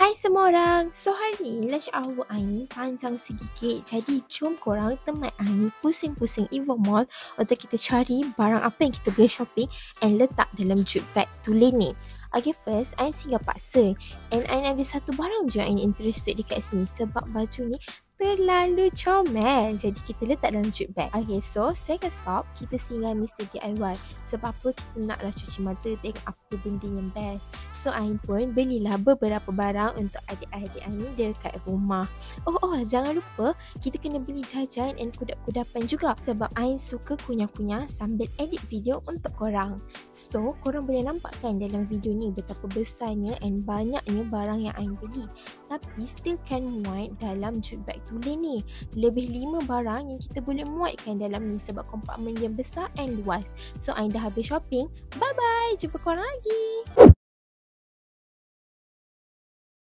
Hai semua orang. So hari ni lunch hour Ain panjang sedikit. Jadi jom korang teman Ain pusing-pusing Evo Mall untuk kita cari barang apa yang kita boleh shopping and letak dalam jute bag tulen ni. Okay, first Ain singgah paksa. And Ain ada satu barang je Ain interested dekat sini sebab baju ni terlalu comel. Jadi kita letak dalam jute bag. Okay, so second stop kita singgah Mr. DIY. Sebab apa, kita naklah cuci mata tengok apa benda yang best. So Ain pun belilah beberapa barang untuk adik-adik Ain dekat rumah. Oh, jangan lupa kita kena beli jajan and kudap-kudapan juga. Sebab Ain suka kunyah-kunyah sambil edit video untuk korang. So korang boleh nampak kan dalam video ni betapa besarnya and banyaknya barang yang Ain beli. Tapi still can muat dalam jute bag tulen ni. Lebih 5 barang yang kita boleh muatkan dalam ni sebab kompartmen yang besar and luas. So Ain dah habis shopping. Bye bye. Jumpa korang lagi.